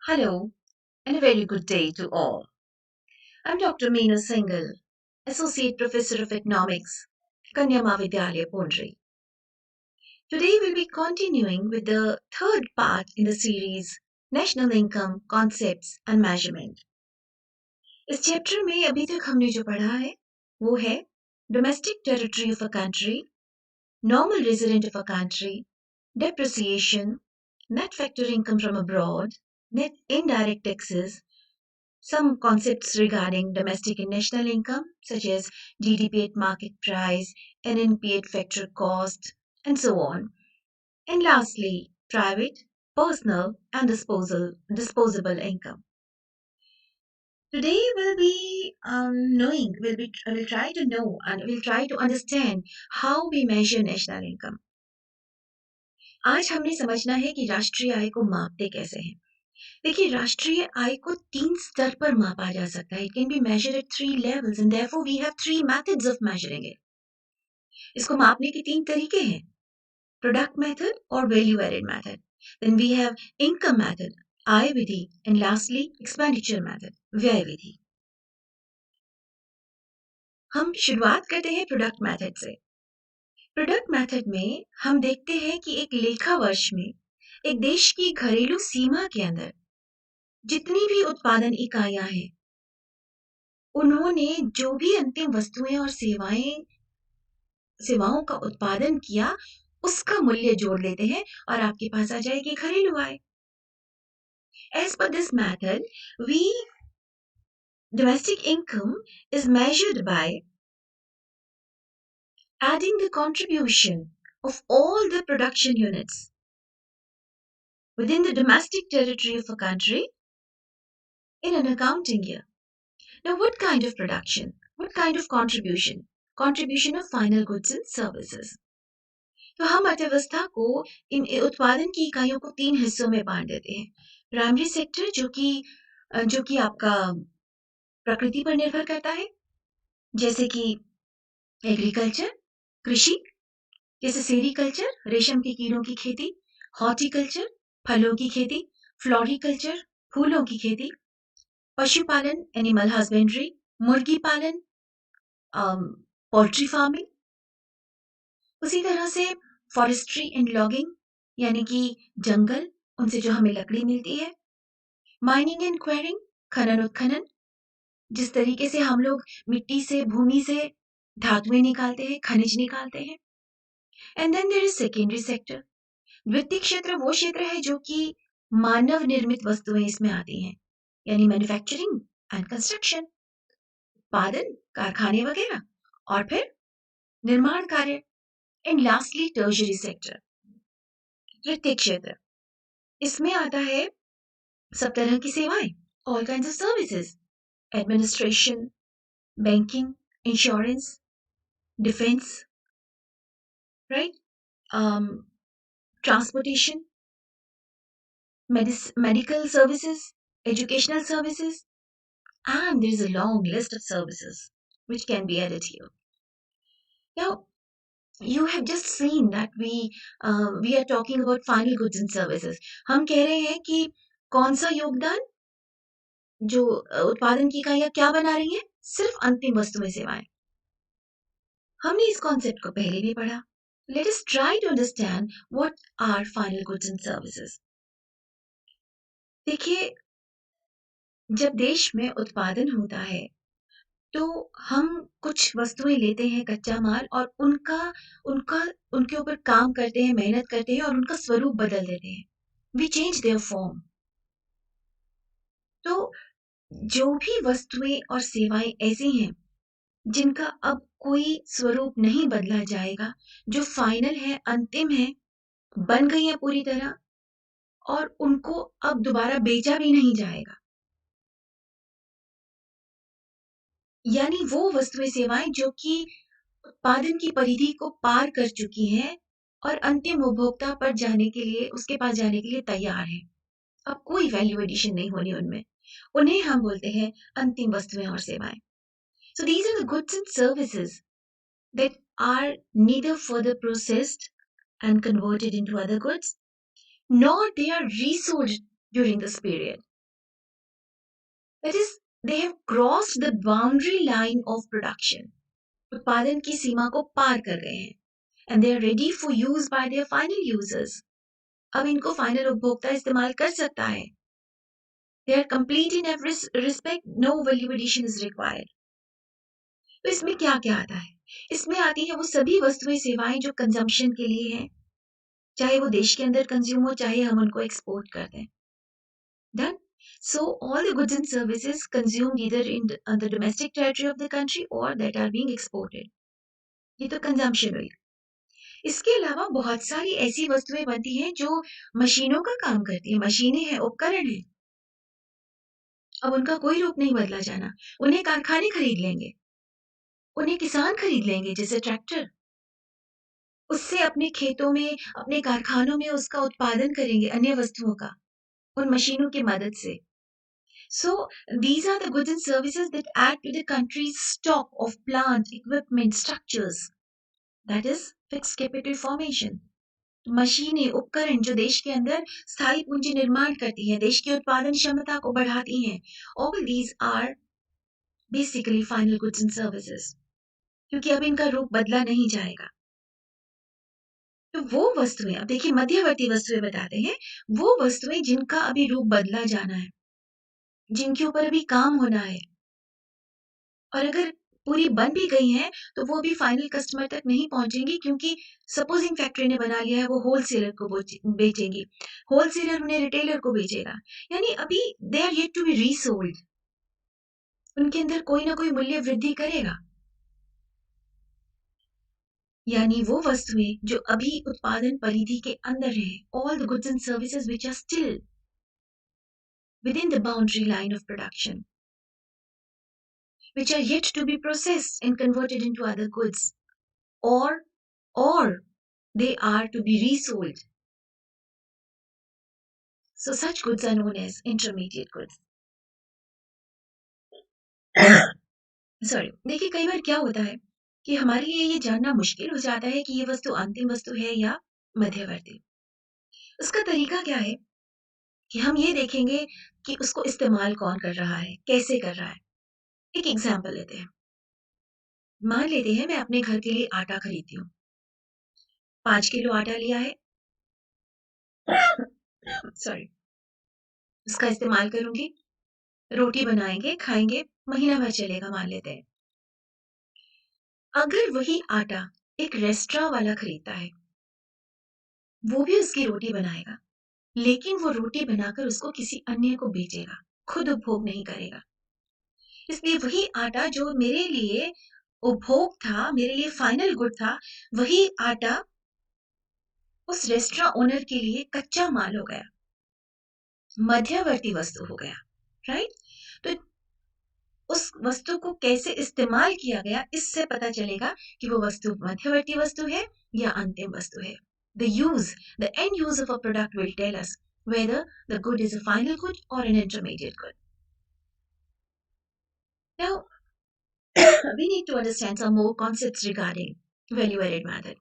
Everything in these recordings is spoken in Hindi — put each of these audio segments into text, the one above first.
Hello, and a very good day to all. I'm Dr. Meena Singhal, Associate Professor of Economics, Kanya Mahavidyalaya, Pondri. Today we'll be continuing with the third part in the series National Income Concepts and Measurement. इस चैप्टर में अभी तक हमने जो पढ़ा है वो है Domestic Territory of a Country, Normal Resident of a Country, Depreciation, Net Factor Income from Abroad, Net Indirect Taxes, some concepts regarding domestic and national income, such as GDP at market price, NNP at factor cost, and so on. And lastly, private, personal, and disposable income. Today we'll be we'll try to know and we'll try to understand how we measure national income. आज हमने समझना है कि राष्ट्रीय आय को मापते कैसे हैं. देखिए राष्ट्रीय आय को 3 स्तर पर मापा जा सकता है. It can be measured at 3 levels and therefore we have 3 methods of measuring it. इसको मापने के 3 तरीके हैं. प्रोडक्ट मेथड और value added method. Then we have income method, आय विधि, एंड लास्टली एक्सपेंडिचर मेथड, व्यय विधि. हम शुरुआत करते हैं प्रोडक्ट मेथड से. प्रोडक्ट मेथड में हम देखते हैं कि एक लेखा वर्ष में एक देश की घरेलू सीमा के अंदर जितनी भी उत्पादन इकाइयां हैं उन्होंने जो भी अंतिम वस्तुएं और सेवाओं का उत्पादन किया उसका मूल्य जोड़ लेते हैं और आपके पास आ जाएगी घरेलू आय. As per this method, domestic income is measured by adding the contribution of all the production units within the domestic territory of a country in an accounting year. Now, what kind of production? What kind of contribution? Contribution of final goods and services. तो हम अर्थव्यवस्था को इन उत्पादन की इकाइयों को 3 हिस्सों में बांट देते हैं. प्राइमरी सेक्टर जो कि आपका प्रकृति पर निर्भर करता है, जैसे कि एग्रीकल्चर, कृषि, जैसे सेरीकल्चर, रेशम के कीड़ों की खेती, हॉर्टिकल्चर, फलों की खेती, फ्लोरिकल्चर, फूलों की खेती, पशुपालन, एनिमल हस्बेंड्री, मुर्गी पालन, पोल्ट्री फार्मिंग. उसी तरह से फॉरेस्ट्री एंड लॉगिंग यानी कि जंगल, उनसे जो हमें लकड़ी मिलती है. माइनिंग एंड क्वेरिंग, खनन उत्खनन, जिस तरीके से हम लोग मिट्टी से, भूमि से धातुएं निकालते हैं, खनिज निकालते हैं. And then there is secondary sector. द्वितीय क्षेत्र वो क्षेत्र है जो कि मानव निर्मित वस्तुएं इसमें आती हैं, यानी मैन्युफैक्चरिंग एंड कंस्ट्रक्शन, उत्पादन, कारखाने वगैरह, और फिर निर्माण कार्य. एंड लास्टली टर्शरी सेक्टर, तृतीय क्षेत्र. इसमें आता है सब तरह की सेवाएं, all kinds of services, administration, banking, insurance, defence, right, transportation, medical services, educational services, and there is a long list of services which can be added here. Now, you have just seen that we are talking about final goods and services. हम कह रहे हैं कि कौन सा योगदान जो उत्पादन की इकाइयां क्या बना रही हैं, सिर्फ अंतिम वस्तुएं सेवाएं. हमने इस कॉन्सेप्ट को पहले भी पढ़ा. Let us try to understand what are final goods and services. देखिए जब देश में उत्पादन होता है तो हम कुछ वस्तुएं लेते हैं, कच्चा माल, और उनका उनका उनके ऊपर काम करते हैं, मेहनत करते हैं और उनका स्वरूप बदल देते हैं. We change their form. तो जो भी वस्तुएं और सेवाएं ऐसी हैं जिनका अब कोई स्वरूप नहीं बदला जाएगा, जो फाइनल है, अंतिम है, बन गई है पूरी तरह और उनको अब दोबारा बेचा भी नहीं जाएगा, यानी वो वस्तुएं सेवाएं जो कि उत्पादन की परिधि को पार कर चुकी हैं और अंतिम उपभोक्ता पर जाने के लिए, उसके पास जाने के लिए तैयार हैं. अब कोई वैल्यू एडिशन नहीं होनी उनमें. उन्हें हम बोलते हैं अंतिम वस्तुएं और सेवाएं. So these are the goods and services that are neither further processed and converted into other goods, nor they are resold during this period. That is they have crossed the boundary line of production, उत्पादन की सीमा को पार कर गए हैं, and they are ready for use by their final users. अब इनको फाइनल उपभोक्ता इस्तेमाल कर सकता है। They are complete in every respect, no value addition is required. तो इसमें क्या क्या आता है? इसमें आती है वो सभी वस्तुएं सेवाएं जो कंजम्पशन के लिए हैं, चाहे वो देश के अंदर कंज्यूम हो, चाहे हम उनको एक्सपोर्ट कर दें। Done. So all the goods and services consumed either in the domestic territory of the country or that are being exported. ये तो कंजम्पशन हुई। इसके अलावा बहुत सारी ऐसी वस्तुएं बनती हैं जो मशीनों का काम करती हैं, मशीनें हैं, उपकरण हैं। अब उनका कोई रूप नहीं बदला जाना, उन्हें कारखाने खरीद लेंगे, उन्हें किसान खरीद लेंगे जैसे ट्रैक्टर, उससे अपने खेतों में, अपने कारखानों में उसका उत्पादन करेंगे अन्य वस्तुओं का, उन मशीनों की मदद से। So these are the goods and services that add to the country's stock of plant, equipment, structures. That is fixed capital formation. मशीनें, उपकरण जो देश के अंदर स्थायी पूंजी निर्माण करती हैं, देश की उत्पादन क्षमता को बढ़ाती हैं। All these are basically final goods and services. क्योंकि अब इनका रूप बदला नहीं जाएगा। तो वो वस्तुएं, अब देखिए मध्यवर्ती वस्तुएं बताते हैं, वो वस्तुएं जिनका अभी रूप बदला जाना है, जिनके ऊपर अभी काम होना है, और अगर पूरी बन भी गई हैं तो वो भी फाइनल कस्टमर तक नहीं पहुंचेंगी, क्योंकि सपोजिंग फैक्ट्री ने बना लिया है, वो होलसेलर को बेचेंगी, होलसेलर उन्हें रिटेलर को बेचेगा, यानी अभी they are yet to be resold, उनके अंदर कोई ना कोई मूल्य वृद्धि करेगा। यानी वो वस्तुएं जो अभी उत्पादन परिधि के अंदर है, all the goods and services which are still within the boundary line of production, which are yet to be processed and converted into other goods, or they are to be resold. So such goods are known as intermediate goods. Sorry, देखिए कई बार क्या होता है कि हमारे लिए ये जानना मुश्किल हो जाता है कि ये वस्तु अंतिम वस्तु है या मध्यवर्ती। उसका तरीका क्या है कि हम ये देखेंगे कि उसको इस्तेमाल कौन कर रहा है, कैसे कर रहा है। एक एग्जाम्पल लेते हैं। मान लेते हैं मैं अपने घर के लिए आटा खरीदती हूँ, 5 किलो आटा लिया है, सॉरी, उसका इस्तेमाल करूंगी, रोटी बनाएंगे, खाएंगे, महीना भर चलेगा मान लेते हैं। अगर वही आटा एक रेस्टोरेंट वाला खरीदता है, वो भी उसकी रोटी बनाएगा, लेकिन वो रोटी बनाकर उसको किसी अन्य को बेचेगा, खुद उपभोग नहीं करेगा। इसलिए वही आटा जो मेरे लिए उपभोग था, मेरे लिए फाइनल गुड था, वही आटा उस रेस्टोरेंट ओनर के लिए कच्चा माल हो गया, मध्यवर्ती वस्तु हो गया, राइट? तो उस वस्तु को कैसे इस्तेमाल किया गया, इससे पता चलेगा कि वो वस्तु मध्यवर्ती वस्तु है या अंतिम वस्तु है। The end use of a product will tell us whether the good is a final good or an intermediate good. Now, we need to understand some more concepts regarding value added method.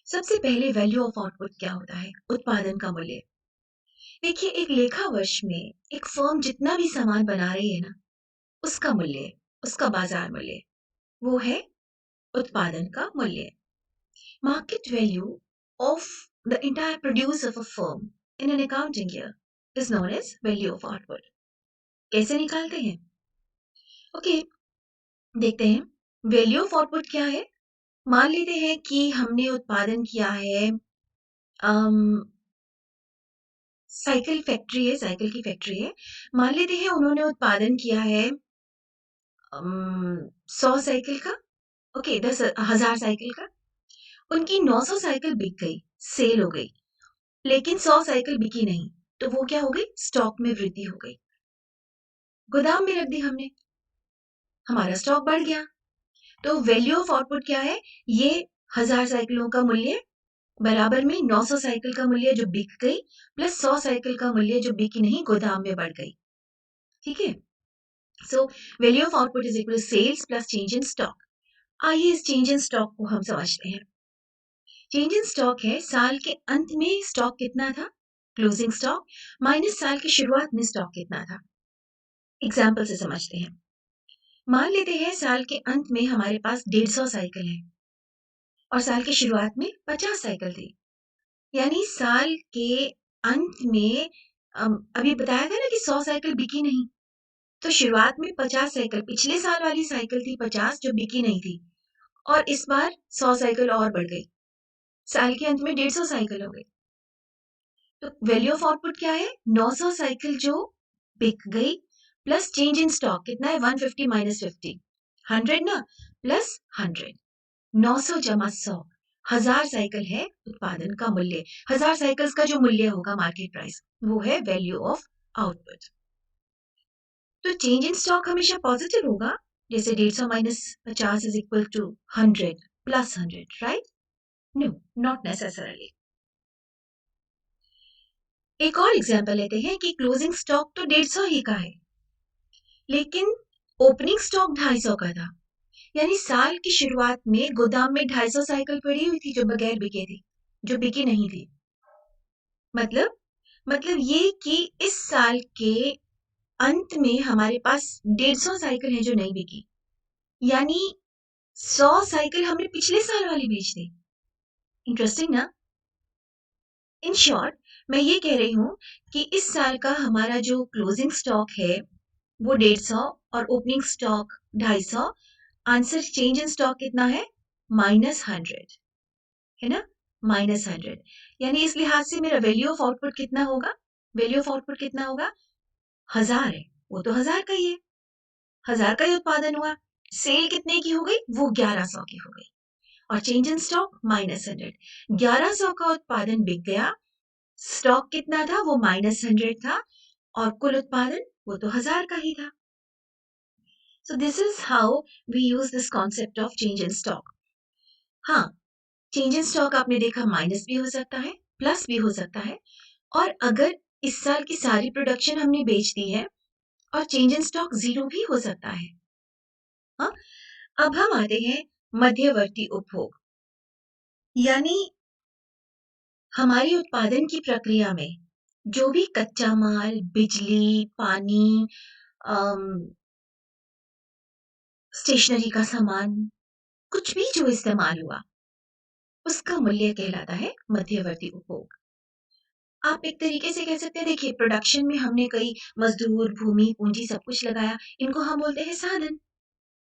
सबसे पहले वैल्यू ऑफ आउटपुट क्या होता है? उत्पादन का मूल्य। देखिए एक लेखा वर्ष में एक फर्म जितना भी सामान बना रही है ना, उसका मूल्य, उसका बाजार मूल्य, वो है उत्पादन का मूल्य। Market value of the entire produce of a firm in an accounting year is known as value of output. कैसे निकालते हैं? ओके, देखते हैं। वैल्यू ऑफ आउटपुट क्या है? मान लेते हैं कि हमने उत्पादन किया है, साइकिल फैक्ट्री है, साइकिल की फैक्ट्री है। मान लेते हैं उन्होंने उत्पादन किया है 100 साइकिल का, ओके, 10,000 साइकिल का। उनकी 900 साइकिल बिक गई, सेल हो गई, लेकिन 100 साइकिल बिकी नहीं, तो वो क्या हो गई? स्टॉक में वृद्धि हो गई, गोदाम में रख दी हमने, हमारा स्टॉक बढ़ गया। तो वैल्यू ऑफ आउटपुट क्या है? ये 1000 साइकिलों का मूल्य बराबर में 900 साइकिल का मूल्य जो बिक गई प्लस 100 साइकिल का मूल्य जो बिकी नहीं, गोदाम में बढ़ गई। ठीक है, so value of output is equal to sales plus change in stock. आइए इस चेंज इन स्टॉक को हम समझते हैं। चेंज इन स्टॉक है साल के अंत में स्टॉक कितना था, क्लोजिंग स्टॉक, माइनस साल की शुरुआत में स्टॉक कितना था। एग्जाम्पल से समझते हैं। मान लेते हैं साल के अंत में हमारे पास 150 साइकिल है और साल की शुरुआत में 50 साइकिल थी। यानी साल के अंत में अभी बताया था ना कि 100 साइकिल बिकी नहीं, तो शुरुआत में 50 साइकिल, पिछले साल वाली साइकिल थी 50 जो बिकी नहीं थी, और इस बार 100 साइकिल और बढ़ गई। साल के अंत में 150 साइकिल हो गई। तो वैल्यू ऑफ आउटपुट क्या है? 900 साइकिल जो बिक गई प्लस चेंज इन स्टॉक कितना है? 150 माइनस 50, 100 ना, प्लस 100। 900 जमा 100, 1000 साइकिल है उत्पादन का मूल्य। 1000 साइकिल्स का जो मूल्य होगा मार्केट प्राइस, वो है वैल्यू ऑफ आउटपुट। तो चेंज इन स्टॉक हमेशा पॉजिटिव होगा, जैसे 150 minus 50 is equal to 100 plus 100, right? No, not necessarily. एक और एग्जांपल लेते हैं कि क्लोजिंग स्टॉक तो 150 ही का है, लेकिन ओपनिंग स्टॉक 250 का था। यानी साल की शुरुआत में गोदाम में 250 साइकिल पड़ी हुई थी जो बगैर बिके थी, जो बिकी नहीं थी। मतलब ये कि इस साल के अंत में हमारे पास 150 साइकिल है जो नहीं बिकी। यानी 100 साइकिल हमने पिछले साल वाली बेच दी। इंटरेस्टिंग ना? इन शॉर्ट, मैं ये कह रही हूँ कि इस साल का हमारा जो क्लोजिंग स्टॉक है वो 150 और opening stock 250। Answer change in stock कितना है? -100, है ना? -100। यानी इस लिहाज से मेरा वैल्यू ऑफ आउटपुट कितना होगा? वैल्यू ऑफ आउटपुट कितना होगा? 1000 है, वो तो 1000 का ही है, 1000 का ही उत्पादन हुआ। सेल कितने की हो गई? वो 1100 की हो गई। और चेंज इन स्टॉक -100, 1100 का उत्पादन बिक गया, स्टॉक कितना था? वो -100 था, और कुल उत्पादन वो तो 1000 का ही था। So this is how we use this concept of change in stock. हाँ, चेंज इन स्टॉक आपने देखा माइनस भी हो सकता है, प्लस भी हो सकता है, और अगर इस साल की सारी प्रोडक्शन हमने बेच दी है और चेंज इन स्टॉक 0 भी हो सकता है। हाँ, अब हम आते हैं मध्यवर्ती उपभोग, यानी हमारी उत्पादन की प्रक्रिया में जो भी कच्चा माल, बिजली, पानी, स्टेशनरी का सामान, कुछ भी जो इस्तेमाल हुआ, उसका मूल्य कहलाता है मध्यवर्ती उपभोग। आप एक तरीके से कह सकते हैं, देखिए प्रोडक्शन में हमने कई मजदूर, भूमि, पूंजी सब कुछ लगाया, इनको हम बोलते हैं साधन,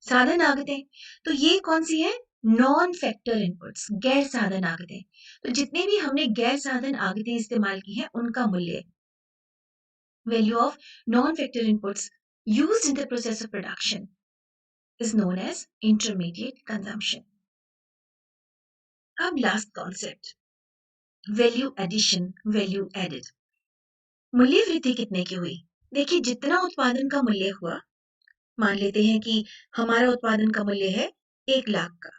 साधन आगतें। तो ये कौन सी है? नॉन फैक्टर इनपुट्स, गैर साधन आगतें। तो जितने भी हमने गैर साधन आगतें इस्तेमाल की हैं, उनका मूल्य, value of non factor inputs used in the process of production is known as intermediate consumption. अब last concept, value addition, value added. मूल्य वृद्धि कितने की हुई? देखिए जितना उत्पादन का मूल्य हुआ, मान लेते हैं कि हमारा उत्पादन का मूल्य है 1 लाख का,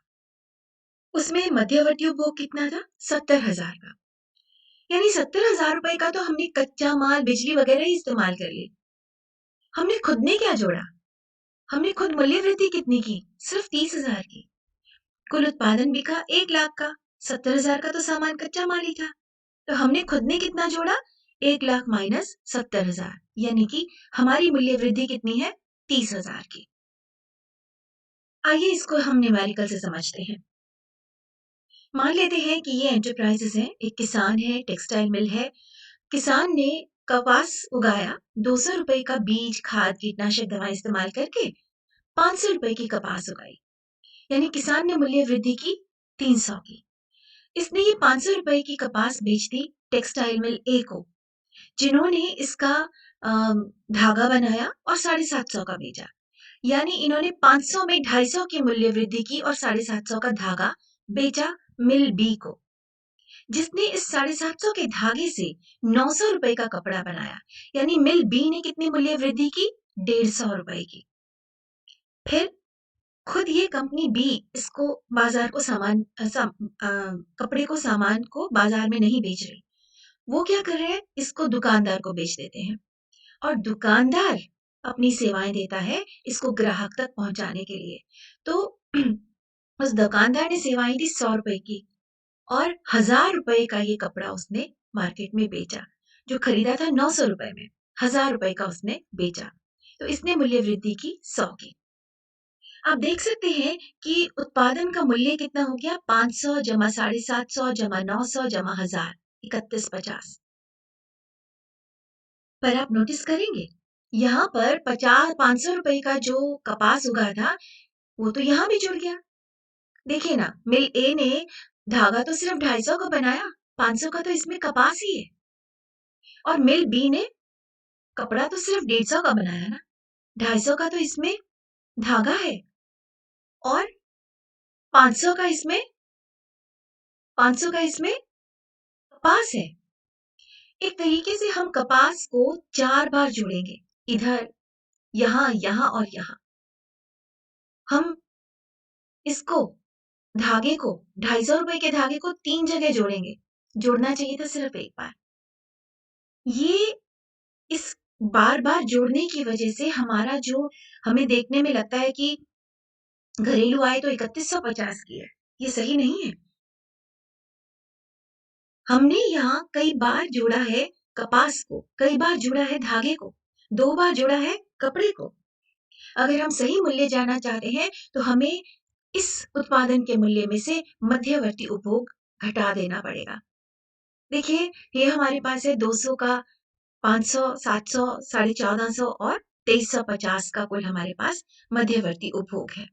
उसमें मध्यवर्ती उपभोग कितना था? 70,000 का। यानी 70,000 रुपए का तो हमने कच्चा माल, बिजली वगैरह ही इस्तेमाल कर ली। हमने खुद ने क्या जोड़ा? हमने खुद मूल्य वृद्धि कितनी की? सिर्फ 30,000 की। कुल उत्पादन बिका 1 लाख का, 70,000 का तो सामान कच्चा माल ही था। तो हमने खुद ने कितना जोड़ा? 1 लाख माइनस 70,000, यानी कि हमारी मूल्य वृद्धि कितनी है? 30,000 की। आइए इसको हम न्यूमेरिकल से समझते हैं। मान लेते हैं कि ये एंटरप्राइजेस हैं, एक किसान है, टेक्सटाइल मिल है। किसान ने कपास उगाया, 200 रुपए का बीज, खाद, कीटनाशक दवा इस्तेमाल करके 500 रुपए की कपास उगाई। यानी किसान ने मूल्य वृद्धि की 300 की। इसने ये 500 रुपए की कपास बेच दी टेक्सटाइल मिल ए को, जिन्होंने इसका धागा बनाया और 750 का बेचा। यानी इन्होंने 500 में 250 की मूल्य वृद्धि की और 750 का धागा बेचा मिल बी को, जिसने इस 750 के धागे से 900 रुपए का कपड़ा बनाया। यानी मिल बी ने कितनी मूल्य वृद्धि की? 150 रुपए की। फिर खुद ये कंपनी बी इसको बाजार को कपड़े को, सामान को बाजार में नहीं बेच रही। वो क्या कर रहे हैं? इसको दुकानदार को बेच देते हैं, और दुकानदार अपनी सेवाएं देता है इसको ग्राहक तक पहुंचाने के लिए। तो उस दुकानदार ने सेवाएं दी 100 रुपए की, और 1000 रुपए का ये कपड़ा उसने मार्केट में बेचा। जो खरीदा था 900 रुपए में, 1000 रुपए का उसने बेचा। तो इसने मूल्य वृद्धि की 100 की। आप देख सकते हैं कि उत्पादन का मूल्य कितना हो गया, 500 जमा 750 जमा 900 जमा 1000, 3150। पर आप नोटिस करेंगे, यहाँ पर 500 रुपए का जो कपास उगा था, वो तो यहाँ भी जुड़ गया। देखिए ना, मिल ए ने धागा तो सिर्फ 250 का बनाया, 500 का तो इसमें कपास ही है। और मिल बी ने कपड़ा तो सिर्फ 150 का बनाया ना, 250 का तो इसमें धागा है और 500 का इसमें 500 का इसमें कपास है। एक तरीके से हम कपास को 4 बार जोड़ेंगे, इधर, यहाँ, यहाँ और यहाँ। हम इसको धागे को 250 रुपए के धागे को 3 जगह जोड़ेंगे। जोड़ना चाहिए था सिर्फ 1 बार। ये इस बार-बार जोड़ने की वजह से हमारा जो हमें देखने में लगता है कि घरेलू आय तो 3150 की है, ये सही नहीं है। हमने यहाँ कई बार जोड़ा है कपास को, कई बार जोड़ा है धागे को, 2 बार जोड़ा है कपड़े को। अगर हम सही मूल्य जानना चाहते हैं, तो हमें इस उत्पादन के मूल्य में से मध्यवर्ती उपभोग घटा देना पड़ेगा। देखिए, ये हमारे पास है 200 का, 500, 700, 1450 और 2350 का कुल हमारे पास मध्यवर्ती उपभोग है।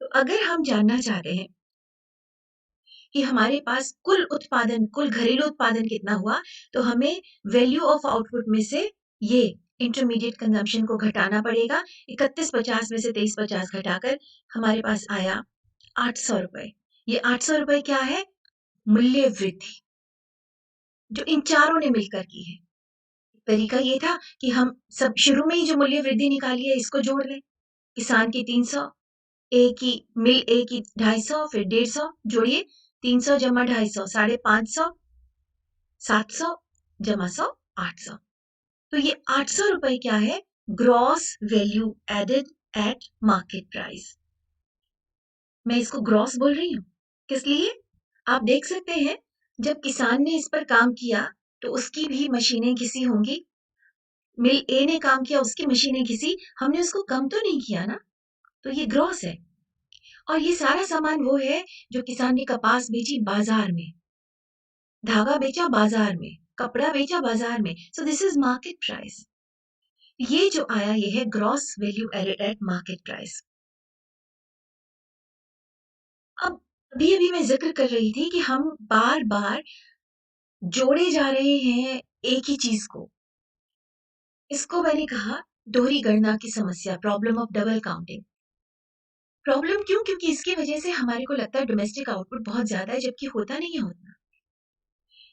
तो अगर हम जानना चाहते हैं कि हमारे पास कुल घरेलू उत्पादन कितना हुआ, तो हमें वैल्यू ऑफ आउटपुट में से ये इंटरमीडिएट कंजम्पशन को घटाना पड़ेगा। 3150 में से 2350 घटाकर हमारे पास आया 800 रुपए। ये 800 रुपए क्या है? मूल्य वृद्धि, जो इन चारों ने मिलकर की है। तरीका ये था कि हम सब शुरू में ही जो मूल्य वृद्धि निकाली है, इसको जोड़ लें। किसान की 300, मिल ए की 250, फिर 150 जोड़िए, 300 जमा 250, 550, 700 जमा 100, 800। तो ये 800 रुपए क्या है? Gross value added at market price. मैं इसको ग्रॉस बोल रही हूँ, किस लिए? आप देख सकते हैं, जब किसान ने इस पर काम किया, तो उसकी भी मशीनें घिसी होंगी। मिल ए ने काम किया, उसकी मशीनें घिसी, हमने उसको कम तो नहीं किया ना, तो ये ग्रॉस है। और ये सारा सामान वो है जो किसान ने कपास बेची बाजार में, धागा बेचा बाजार में, कपड़ा बेचा बाजार में। So this is market price. ये जो आया, ये है gross value added at market price. अब अभी अभी मैं जिक्र कर रही थी कि हम बार बार जोड़े जा रहे हैं एक ही चीज को। इसको मैंने कहा दोहरी गणना की समस्या, problem of double counting. Problem क्यों? क्योंकि इसकी वजह से हमारे को लगता है डोमेस्टिक आउटपुट बहुत ज्यादा है, जबकि होता नहीं है उतना।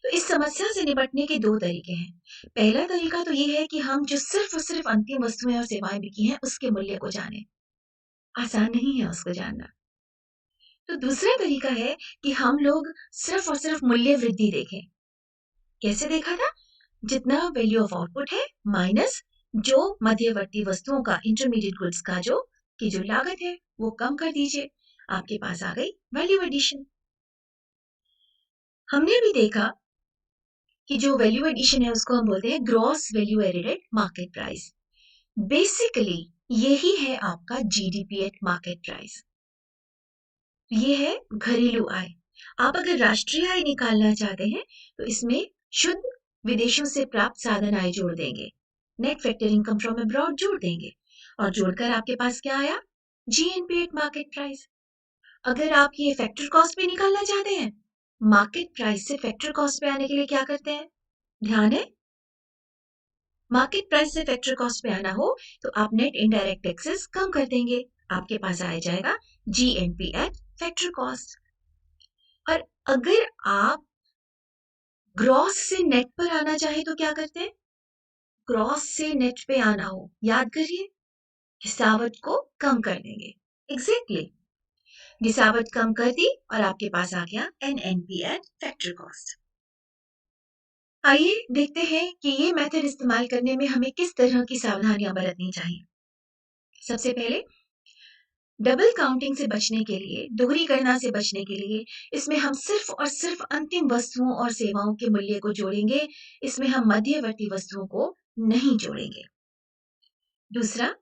तो इस समस्या से निपटने के 2 तरीके हैं। पहला तरीका तो ये है कि हम जो सिर्फ और सिर्फ अंतिम वस्तुएँ और सेवाएँ बिकी हैं, उसके मूल्य को जानें। आसान नहीं है उसको जानना। तो दूसरा तरीका है कि हम लोग सिर्फ और सिर्फ मूल्य वृद्धि देखें। कैसे देखा था? जितना वैल्यू ऑफ आउटपुट है माइनस जो मध्यवर्ती वस्तुओं का, इंटरमीडिएट गुड्स का जो लागत है, वो कम कर दीजिए। आपके पास आ गई वैल्यू एडिशन। हमने भी देखा कि जो वैल्यू एडिशन है, उसको हम बोलते हैं gross value added at market price. Basically यही है आपका जीडीपी एट मार्केट प्राइस। ये है घरेलू आय। आप अगर राष्ट्रीय आय निकालना चाहते हैं, तो इसमें शुद्ध विदेशों से प्राप्त साधन आय जोड़ देंगे, net factor income from abroad जोड़ देंगे, और जोड़कर आपके पास क्या आया? GNP eight market price. अगर आप ये फैक्टर कॉस्ट पे निकालना चाहते हैं, मार्केट प्राइस से फैक्टर कॉस्ट पे आने के लिए क्या करते हैं? ध्यान है, मार्केट प्राइस से फैक्टर कॉस्ट पे आना हो, तो आप नेट इनडायरेक्ट टैक्सेस कम कर देंगे। आपके पास आ जाएगा जीएनपी एट फैक्टर कॉस्ट। और अगर आप ग्रॉस से नेट पर आना चाहे, तो क्या करते हैं? ग्रॉस से नेट पे आना हो, याद करिए, घिसावट को कम कर देंगे। एग्जैक्टली, घिसावट कम कर दी और आपके पास आ गया एनएनपी एट फैक्टर कॉस्ट। आइए देखते हैं कि ये मेथड इस्तेमाल करने में हमें किस तरह की सावधानियां बरतनी चाहिए। सबसे पहले, डबल काउंटिंग से बचने के लिए, दोहरी गणना से बचने के लिए, इसमें हम सिर्फ और सिर्फ अंतिम वस्तुओं और सेवाओं के मूल्य को जोड़ेंगे। इसमें हम मध्यवर्ती वस्तुओं को नहीं जोड़ेंगे। दूसरा,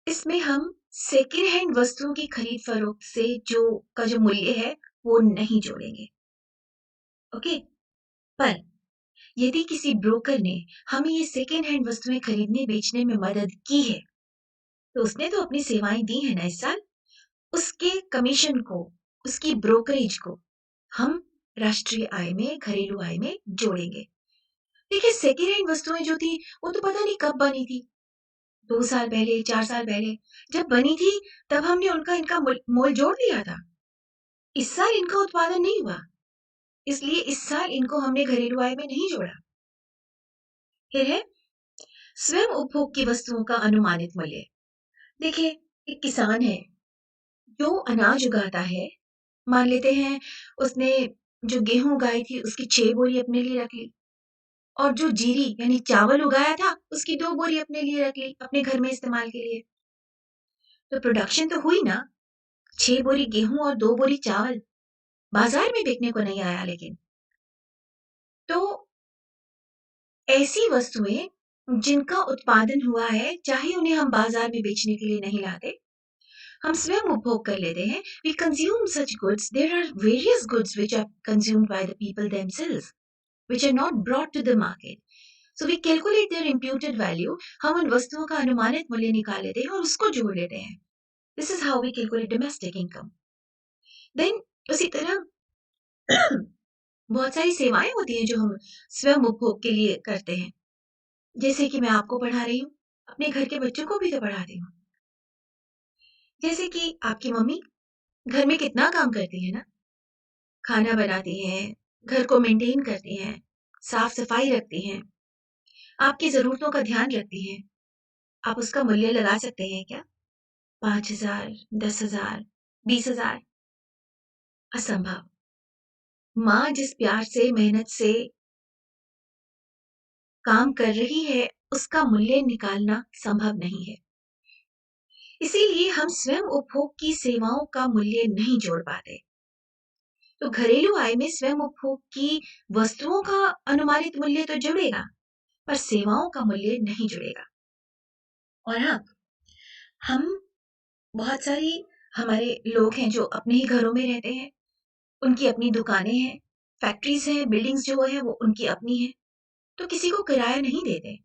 इसमें हम सेकेंड हैंड वस्तुओं की खरीद फरोख्त से जो मूल्य है वो नहीं जोड़ेंगे। ओके, पर यदि किसी ब्रोकर ने हमें ये सेकेंड हैंड वस्तुएं खरीदने बेचने में मदद की है, तो उसने तो अपनी सेवाएं दी है ना इस साल। उसके कमीशन को, उसकी ब्रोकरेज को हम राष्ट्रीय आय में, घरेलू आय में जोड़ेंगे। देखिए, सेकेंड हैंड वस्तुएं जो थी वो तो पता नहीं कब बनी थी, 2 साल पहले, 4 साल पहले। जब बनी थी तब हमने उनका इनका मोल जोड़ दिया था। इस साल इनका उत्पादन नहीं हुआ, इसलिए इस साल इनको हमने घरेलू आय में नहीं जोड़ा। फिर है स्वयं उपभोग की वस्तुओं का अनुमानित मूल्य। देखिए, एक किसान है जो अनाज उगाता है, मान लेते हैं उसने जो गेहूं उगाई थी उसकी 6 बोरी अपने लिए रख ली, और जो जीरी यानी चावल उगाया था उसकी 2 बोरी अपने लिए रख ली, अपने घर में इस्तेमाल के लिए। तो प्रोडक्शन तो हुई ना, 6 बोरी गेहूं और 2 बोरी चावल बाजार में बिकने को नहीं आया। लेकिन तो ऐसी वस्तुएं जिनका उत्पादन हुआ है, चाहे उन्हें हम बाजार में बेचने के लिए नहीं लाते, हम स्वयं उपभोग कर लेते हैं। We consume such goods. There are various goods which are consumed by the people themselves, which are not brought to the market. So we calculate their imputed value. हम उन वस्तुओं का अनुमानित मूल्य निकाल लेते हैं और उसको जोड़ लेते हैं। This is how we calculate domestic income. Then उसी तरह बहुत सारी सेवाएं होती हैं जो हम स्वयं उपभोग के लिए करते हैं। जैसे कि मैं आपको पढ़ा रही हूँ, अपने घर के बच्चों को भी तो पढ़ाती हूँ। जैसे कि आपकी मम्मी घर में कितना काम करती है ना, खाना बनाती हैं, घर को मेंटेन करती हैं, साफ-सफाई रखती हैं, आपकी ज़रूरतों का ध्यान रखती हैं। आप उसका मूल्य लगा सकते हैं क्या? 5,000, 10,000, 20,000? असंभव। माँ जिस प्यार से, मेहनत से काम कर रही है, उसका मूल्य निकालना संभव नहीं है। इसीलिए हम स्वयं उपभोग की सेवाओं का मूल्य नहीं जोड़ पाते। तो घरेलू आय में स्वयं उपभोग की वस्तुओं का अनुमानित मूल्य तो जुड़ेगा, पर सेवाओं का मूल्य नहीं जुड़ेगा। और हाँ, हम बहुत सारी हमारे लोग हैं जो अपने ही घरों में रहते हैं, उनकी अपनी दुकानें हैं, फैक्ट्रीज़ हैं, बिल्डिंग्स जो है वो उनकी अपनी हैं, तो किसी को किराया नहीं देते,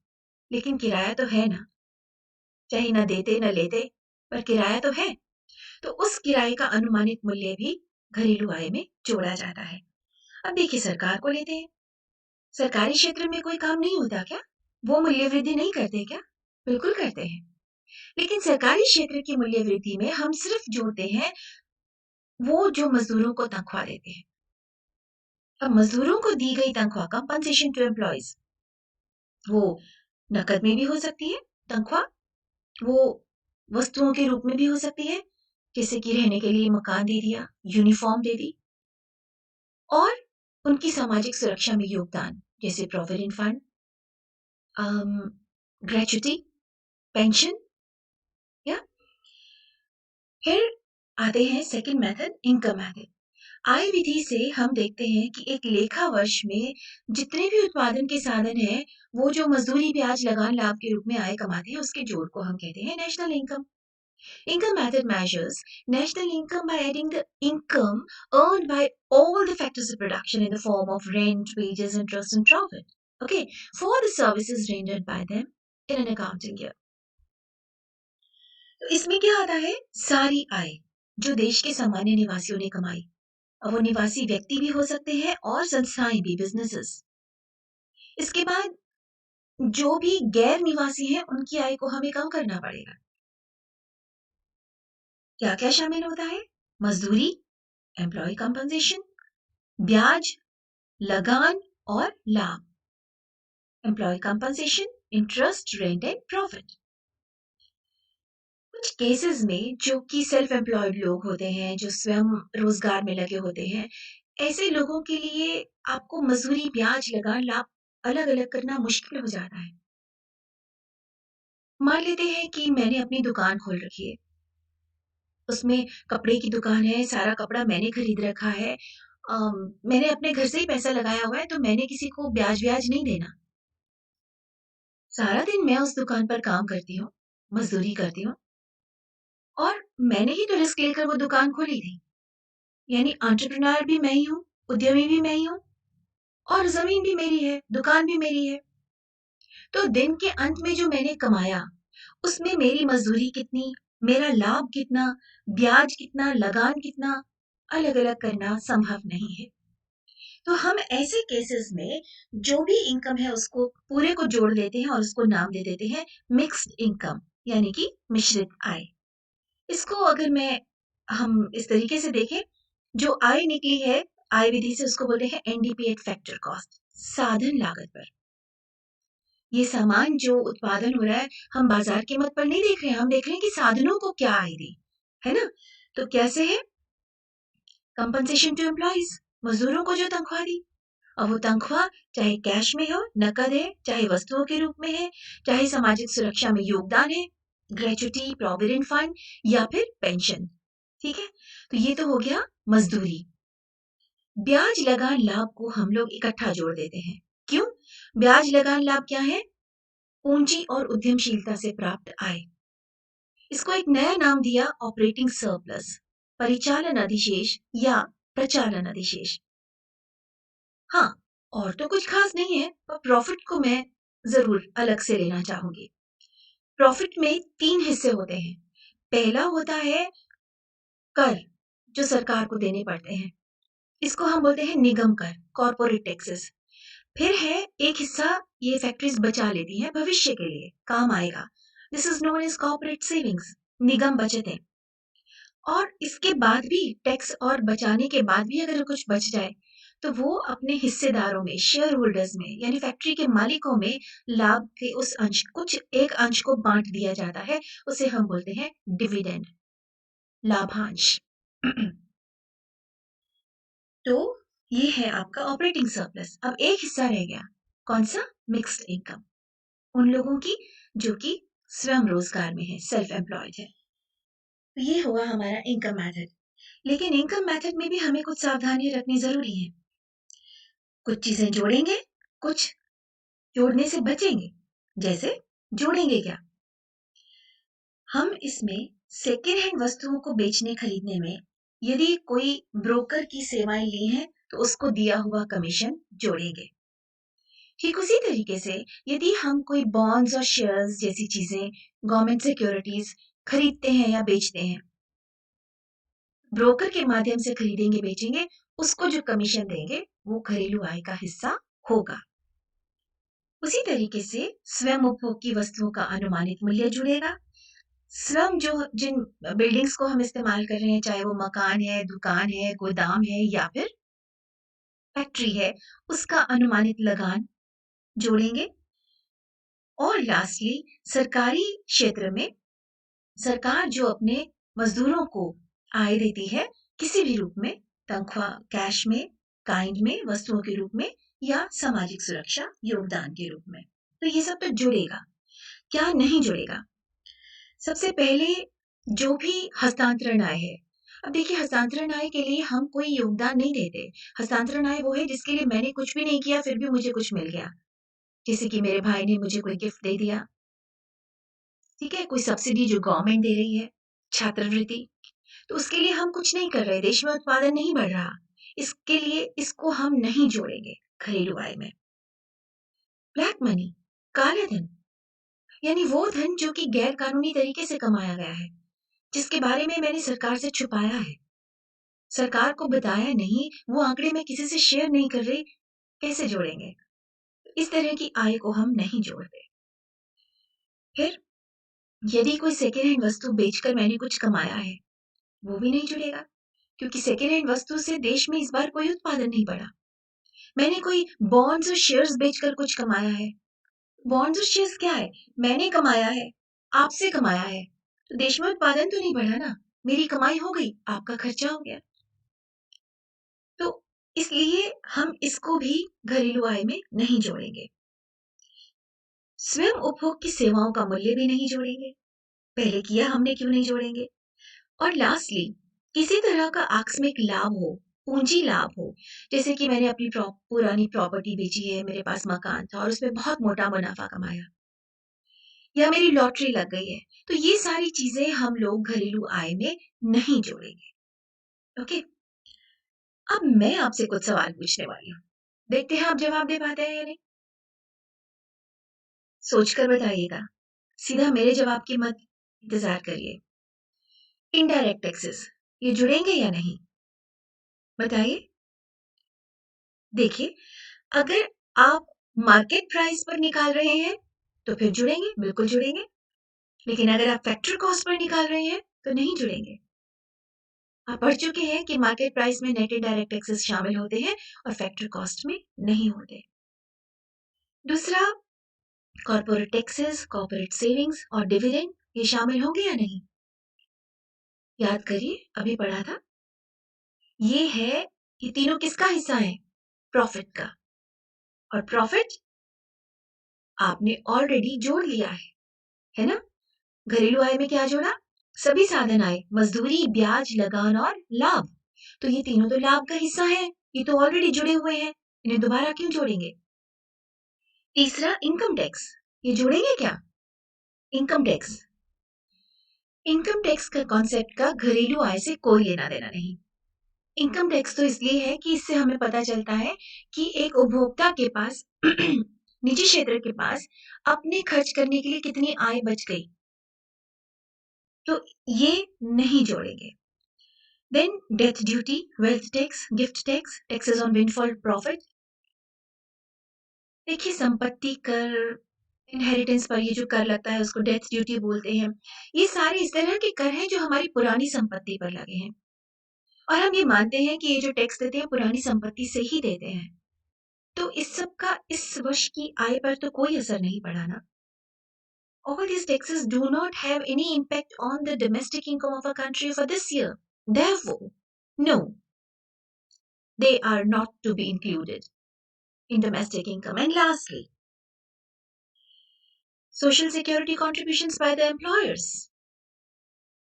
लेकिन किराया तो है ना, चाहे ना देते ना लेते, पर किराया तो है। तो उस किराए का अनुमानित मूल्य भी घरेलू आय में जोड़ा जाता है। अब देखिए, सरकार को लेते हैं, सरकारी क्षेत्र में कोई काम नहीं होता क्या? वो मूल्य वृद्धि नहीं करते क्या? बिल्कुल करते हैं। लेकिन सरकारी क्षेत्र की मूल्य वृद्धि में हम सिर्फ जोड़ते हैं वो जो मजदूरों को तनख्वाह देते हैं। अब मजदूरों को दी गई तनख्वाह, कंपनसेशन टू एम्प्लॉइज, वो नकद में भी हो सकती है तनख्वाह, वो वस्तुओं के रूप में भी हो सकती है, जैसे कि रहने के लिए मकान दे दिया, यूनिफॉर्म दे दी, और उनकी सामाजिक सुरक्षा में योगदान, जैसे प्रोविडेंट फंड, ग्रेचुटी, पेंशन। या फिर आते हैं सेकंड मेथड, इनकम मेथड। आय विधि से हम देखते हैं कि एक लेखा वर्ष में जितने भी उत्पादन के साधन हैं, वो जो मजदूरी, ब्याज, लगान, लाभ के रूप में आय कमाते हैं, उसके जोड़ को हम कहते हैं national income. Income method measures national income by adding the income earned by all the factors of production in the form of rent, wages, interest, and profit. Okay, for the services rendered by them in an accounting year. तो इसमें क्या आता है? सारी आय जो देश के सामान्य निवासियों ने कमाई। अब वो निवासी व्यक्ति भी हो सकते हैं और संस्थाएं भी, बिजनेसेस। इसके बाद जो भी गैर निवासी हैं उनकी आय को हमें कम करना पड़ेगा। क्या क्या शामिल होता है? मजदूरी, एम्प्लॉय कंपनसेशन, ब्याज, लगान और लाभ, employee compensation, interest, rent and profit. कुछ केसेस में जो कि सेल्फ एम्प्लॉयड लोग होते हैं, जो स्वयं रोजगार में लगे होते हैं, ऐसे लोगों के लिए आपको मजदूरी, ब्याज, लगान, लाभ अलग अलग करना मुश्किल हो जाता है। मान लेते हैं कि मैंने अपनी दुकान खोल रखी है, उसमें कपड़े की दुकान है, सारा कपड़ा मैंने खरीद रखा है, मैंने अपने घर से ही पैसा लगाया हुआ है, तो मैंने किसी को ब्याज व्याज नहीं देना। सारा दिन मैं उस दुकान पर काम करती हूँ, मजदूरी करती हूँ और मैंने ही तो रिस्क लेकर वो दुकान खोली थी। यानी एंटरप्रेन्योर भी मैं ही हूँ, उद्यमी भी मैं ही हूँ और ज़मीन भी मेरी है, दुकान भी मेरी है। तो दिन के अंत में जो मैंने कमाया, उसमें मेरी मज़दूरी कितनी, मेरा लाभ कितना, ब्याज कितना, लगान कितना, अलग-अलग करना संभव नहीं है। तो हम ऐसे केसेस में जो भी इनकम है उसको पूरे को जोड़ देते हैं और उसको नाम दे देते हैं मिक्स्ड इनकम, यानी कि मिश्रित आय। इसको अगर मैं हम इस तरीके से देखें, जो आय निकली है आय विधि से उसको बोलते हैं एनडीपी एट फैक्टर कॉस्ट, साधन लागत पर। ये सामान जो उत्पादन हो रहा है, हम बाजार कीमत पर नहीं देख रहे हैं, हम देख रहे हैं कि साधनों को क्या आय दी, है ना? तो कैसे है? कंपनसेशन टू एम्प्लॉइज, मजदूरों को जो तनख्वाह दी। अब वो तनख्वाह चाहे कैश में हो, नकद है, चाहे वस्तुओं के रूप में है, चाहे सामाजिक सुरक्षा में योगदान है, ग्रेच्युटी, प्रोविडेंट फंड या फिर पेंशन। ठीक है? तो ये तो हो गया मजदूरी। ब्याज लगान लाभ को हम लोग इकट्ठा जोड़ देते हैं। क्यों? ब्याज लगान लाभ क्या है? पूंजी और उद्यमशीलता से प्राप्त आय। इसको एक नया नाम दिया ऑपरेटिंग सरप्लस, परिचालन अधिशेष या प्रचालन अधिशेष। हाँ, और तो कुछ खास नहीं है, पर प्रॉफिट को मैं ज़रूर अलग से लेना चाहूँगी। प्रॉफिट में 3 हिस्से होते हैं। पहला होता है कर, जो सरकार को देने पड़ते हैं। इसको हम बोलते हैं निगम कर, कॉर्पोरेट टैक्सेस। फिर है एक हिस्सा ये फैक्ट्रीज़ बचा लेती हैं भविष्य के लिए, काम आएगा। This is known as corporate savings, निगम बचतें। और इसके बाद भी टैक्स और बचाने के बाद भी अगर कुछ बच जाए, तो वो अपने हिस्सेदारों में, शेयर होल्डर्स में, यानी फैक्ट्री के मालिकों में लाभ के उस अंश, कुछ एक अंश को बाँट दिया जाता है, उसे हम बोलते हैं डिविडेंड, लाभांश। तो ये है आपका ऑपरेटिंग सरप्लस। अब एक हिस्सा रह गया, कौन-सा? मिक्स्ड इनकम, उन लोगों की जो कि स्वयं रोज़गार में है, सेल्फ एम्प्लॉयड है। तो ये हुआ हमारा इनकम मेथड। लेकिन इनकम मेथड में भी हमें कुछ सावधानियाँ रखनी ज़रूरी है। कुछ चीज़ें जोड़ेंगे, कुछ जोड़ने से बचेंगे। जैसे जोड़ेंगे क्या? हम इसमें सेकंड हैंड वस्तुओं को बेचने-खरीदने में यदि कोई ब्रोकर की सेवाएँ ली हैं, तो उसको दिया हुआ कमीशन जोड़ेंगे। ठीक उसी तरीके से यदि हम कोई बॉन्ड्स और शेयर्स जैसी चीज़ें, गवर्नमेंट सिक्योरिटीज़ खरीदते हैं या बेचते हैं, ब्रोकर के माध्यम से खरीदेंगे, बेचेंगे, उसको जो कमीशन देंगे, वो घरेलू आय का हिस्सा होगा। उसी तरीके से स्वयं उपभोग की वस्तुओं का अनुमानित मूल्य जुड़ेगा। स्वयं जो जिन बिल्डिंग्स को हम इस्तेमाल कर रहे हैं, चाहे वो मकान है, दुकान है, गोदाम है या फिर फैक्ट्री है, उसका अनुमानित लगान जोड़ेंगे। और लास्टली सरकारी क्षेत्र में सरकार जो अपने मजदूरों को आय देती है, किसी भी रूप में, तनख्वाह, कैश में, काइंड में, वस्तुओं के रूप में या सामाजिक सुरक्षा योगदान के रूप में। तो ये सब तो जुड़ेगा। क्या नहीं जुड़ेगा? सबसे पहले जो भी हस्तांतरण आय है, अब देखिए हस्तांतरण आय के लिए हम कोई योगदान नहीं देते। हस्तांतरण आय वो है जिसके लिए मैंने कुछ भी नहीं किया फिर भी मुझे कुछ मिल गया। जैसे कि मेरे भाई ने मुझे कोई गिफ्ट दे दिया, ठीक है? कोई सब्सिडी जो गवर्नमेंट दे रही है, छात्रवृत्ति, तो उसके लिए हम कुछ नहीं कर रहे, देश में उत्पादन नहीं बढ़ रहा। इसके लिए इसको हम नहीं जोड़ेंगे घरेलू आय में। ब्लैक मनी, काला धन, यानी वो धन जो कि गैर कानूनी तरीके से कमाया गया है, जिसके बारे में मैंने सरकार से छुपाया है, सरकार को बताया नहीं, वो आंकड़े मैं किसी से शेयर नहीं कर रही, कैसे जोड़ेंगे? इस तरह की आय को हम नहीं जोड़ते। फिर यदि कोई सेकंड हैंड वस्तु बेचकर मैंने कुछ कमाया है, वो भी नहीं जुड़ेगा, क्योंकि सेकंड हैंड वस्तु से देश में इस बार कोई उत्पादन नहीं बढ़ा। मैंने कोई बॉन्ड्स और शेयर्स बेचकर कुछ कमाया है, बॉन्ड्स और शेयर्स क्या है? मैंने कमाया है, आपसे कमाया है, तो देश में उत्पादन तो नहीं बढ़ा ना, मेरी कमाई हो गई, आपका खर्चा हो गया। तो इसलिए हम इसको भी घरेलू आय में नहीं जोड़ेंगे। स्वयं उपभोग की सेवाओं का मूल्य भी नहीं जोड़ेंगे, पहले किया हमने क्यों नहीं जोड़ेंगे? और लास्टली किसी तरह का आकस्मिक लाभ हो, पूंजी लाभ हो, जैसे कि मैंने अपनी पुरानी प्रॉपर्टी बेची है, मेरे पास मकान था और उसमें बहुत मोटा मुनाफा कमाया, या मेरी लॉटरी लग गई है, तो ये सारी चीजें हम लोग घरेलू आय में नहीं जोड़ेंगे। ओके, अब मैं आपसे कुछ सवाल पूछने वाली हूँ, देखते हैं आप जवाब दे पाते हैं या नहीं। सोचकर बताइएगा, सीधा मेरे जवाब की मत इंतजार करिए। इनडायरेक्ट टैक्सेस ये जुड़ेंगे या नहीं, बताइए। देखिए, अगर आप मार्केट प्राइस पर निकाल रहे हैं तो फिर जुड़ेंगे, बिल्कुल जुड़ेंगे। लेकिन अगर आप फैक्टर कॉस्ट पर निकाल रहे हैं तो नहीं जुड़ेंगे। आप पढ़ चुके हैं कि मार्केट प्राइस में नेट इनडायरेक्ट टैक्सेस शामिल होते हैं और फैक्टर कॉस्ट में नहीं होते। दूसरा, कॉर्पोरेट टैक्सेस, कॉर्पोरेट सेविंग्स और डिविडेंड ये शामिल होंगे या नहीं, याद करिए, अभी पढ़ा था। ये तीनों किसका हिस्सा है, प्रॉफिट का। और प्रॉफिट आपने ऑलरेडी जोड़ लिया है ना। घरेलू आय में क्या जोड़ा, सभी साधन आए, मजदूरी, ब्याज, लगान और लाभ। तो ये तीनों तो लाभ का हिस्सा है, ये तो ऑलरेडी जुड़े हुए हैं, इन्हें दोबारा क्यों जोड़ेंगे। तीसरा, इनकम टैक्स, ये जोड़ेंगे क्या, इनकम टैक्स। इनकम टैक्स का कॉन्सेप्ट का घरेलू आय से कोई लेना देना नहीं। इनकम टैक्स तो इसलिए है कि इससे हमें पता चलता है कि एक उपभोक्ता के पास निजी क्षेत्र के पास अपने खर्च करने के लिए कितनी आय बच गई, तो ये नहीं जोड़ेंगे। Then death duty, wealth tax, gift tax, taxes on windfall profit. देखिए, संपत्ति कर, इनहेरिटेंस पर ये जो कर लगता है उसको डेथ ड्यूटी बोलते हैं। ये सारे इस तरह के कर हैं जो हमारी पुरानी संपत्ति पर लगे हैं, और हम ये मानते हैं कि ये जो टैक्स देते हैं पुरानी संपत्ति से ही देते हैं। तो इस सब का इस वर्ष की आय पर तो कोई असर नहीं पड़ा ना। All these taxes do not have any impact on the domestic income of a country for this year. Therefore, no, they are not to be included in domestic income. And lastly, social security contributions by the employers.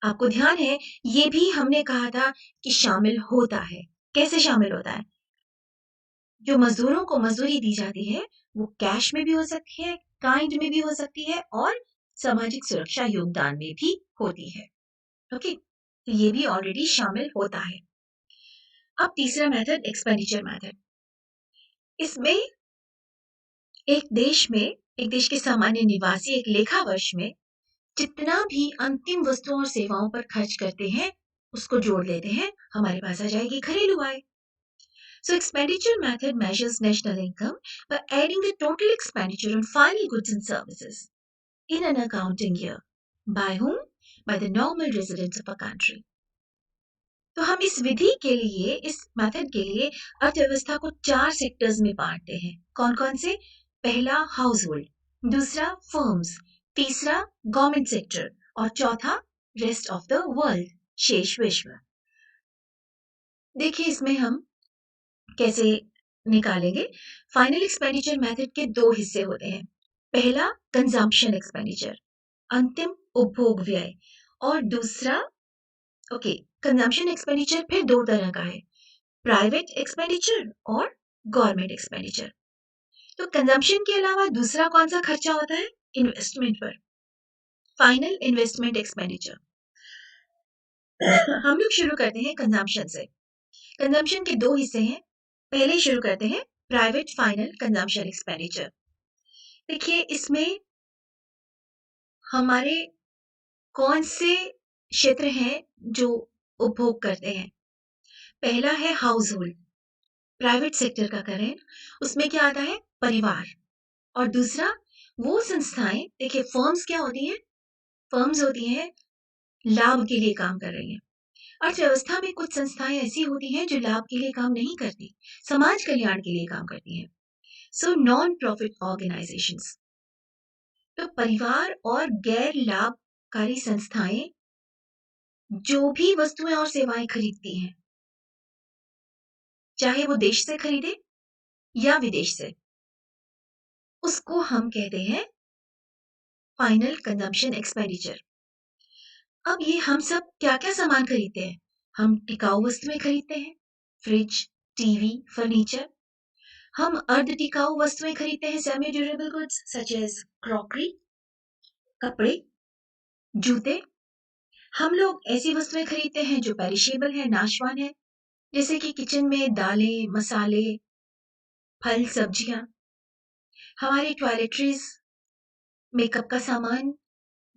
आपको ध्यान है, ये भी हमने कहा था कि शामिल होता है। कैसे शामिल होता है, जो मजदूरों को मजदूरी दी जाती है वो कैश में भी हो सकती है, काइंड में भी हो सकती है, और सामाजिक सुरक्षा योगदान में भी होती है। ओके, तो ये भी ऑलरेडी शामिल होता है। अब तीसरा मेथड, एक्सपेंडिचर मेथड। इसमें एक देश के सामान्य निवासी एक लेखा वर्ष में जितना भी अंतिम वस्तुओं और सेवाओं पर खर्च करते हैं उसको जोड़ लेते हैं, हमारे पास आ जाएगी घरेलू आय। So expenditure method measures national income by adding the total expenditure on final goods and services in an accounting year. By whom? By the normal residents of a country. तो हम इस विधि के लिए, इस मेथड के लिए अर्थव्यवस्था को 4 सेक्टर्स में बांटते हैं। कौन कौन से? पहला हाउस होल्ड, दूसरा फर्म्स, तीसरा गवर्नमेंट सेक्टर और चौथा रेस्ट ऑफ द वर्ल्ड, शेष विश्व। देखिए, इसमें हम कैसे निकालेंगे। फाइनल एक्सपेंडिचर मेथड के 2 हिस्से होते हैं। पहला कंजम्पशन एक्सपेंडिचर, अंतिम उपभोग व्यय, और दूसरा कंजम्पशन एक्सपेंडिचर फिर 2 तरह का है, प्राइवेट एक्सपेंडिचर और गवर्नमेंट एक्सपेंडिचर। तो कंजम्पशन के अलावा दूसरा कौन सा खर्चा होता है? इन्वेस्टमेंट पर, फाइनल इन्वेस्टमेंट एक्सपेंडिचर। हम लोग शुरू करते हैं कंजम्पशन से। कंजम्पशन के 2 हिस्से हैं। पहले शुरू करते हैं प्राइवेट फाइनल कंजम्पशन एक्सपेंडिचर। देखिए, इसमें हमारे कौन से क्षेत्र हैं जो उपभोग करते हैं। पहला है हाउस होल्ड, प्राइवेट सेक्टर का करें, उसमें क्या आता है? परिवार। और दूसरा वो संस्थाएं, देखिए फर्म्स क्या होती हैं? फर्म्स होती हैं लाभ के लिए काम कर रही हैं। अर्थव्यवस्था में कुछ संस्थाएं ऐसी होती हैं जो लाभ के लिए काम नहीं करती, समाज कल्याण के लिए काम करती हैं। So non profit organisations. तो परिवार और गैर लाभकारी संस्थाएं जो भी वस्तुएं और सेवाएं खरीदती हैं, चाहे वो देश से खरीदे या विदेश से, उसको हम कहते हैं फाइनल कंजम्पशन एक्सपेंडिचर। अब ये हम सब क्या-क्या सामान खरीदते हैं? हम टिकाऊ वस्तुएं खरीदते हैं, फ्रिज, टीवी, फर्नीचर। हम अर्ध टिकाऊ वस्तुएं खरीदते हैं, semi durable goods such as crockery. कपड़े, जूते। हम लोग ऐसी वस्तुएं खरीदते हैं जो पेरिशेबल है, नाशवान है, जैसे कि किचन में दालें, मसाले, फल, सब्जियां। हमारी टॉयलेटरीज, मेकअप का सामान,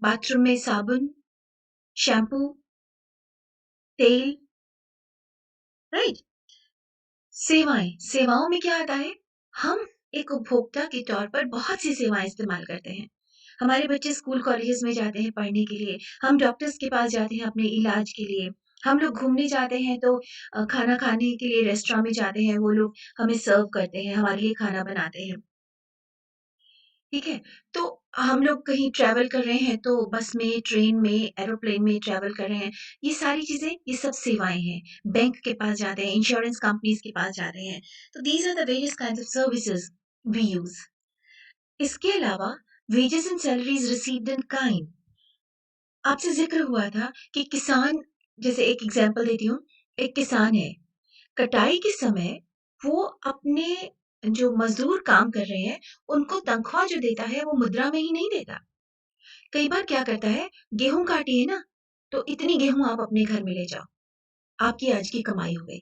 बाथरूम में साबुन, शैम्पू, तेल, राइट? सेवाएं, सेवाओं में क्या आता है? हम एक उपभोक्ता के तौर पर बहुत सी सेवाएं इस्तेमाल करते हैं। हमारे बच्चे स्कूल कॉलेजेस में जाते हैं पढ़ने के लिए, हम डॉक्टर्स के पास जाते हैं अपने इलाज के लिए, हम लोग घूमने जाते हैं तो खाना खाने के लिए रेस्टोरेंट में जाते हैं, वो लोग हमें सर्व करते हैं, हमारे लिए खाना बनाते हैं। ठीक है? तो हम लोग कहीं ट्रैवल कर रहे हैं तो बस में, ट्रेन में, एरोप्लेन में ट्रैवल कर रहे हैं। ये सारी चीज़ें, ये सब सेवाएँ हैं। बैंक के पास जाते हैं, इंश्योरेंस कंपनीज़ के पास जाते हैं। तो these are the various kinds of services we use. इसके अलावा wages and salaries received in kind. आपसे ज़िक्र हुआ था कि किसान, जैसे एक एग्ज़ाम्पल देती हूँ, एक किसान है, कटाई के समय वो अपने जो मज़दूर काम कर रहे हैं, उनको तनख्वाह जो देता है, वो मुद्रा में ही नहीं देता। कई बार क्या करता है, गेहूँ काटी है ना, तो इतनी गेहूँ आप अपने घर में ले जाओ, आपकी आज की कमाई हो गई।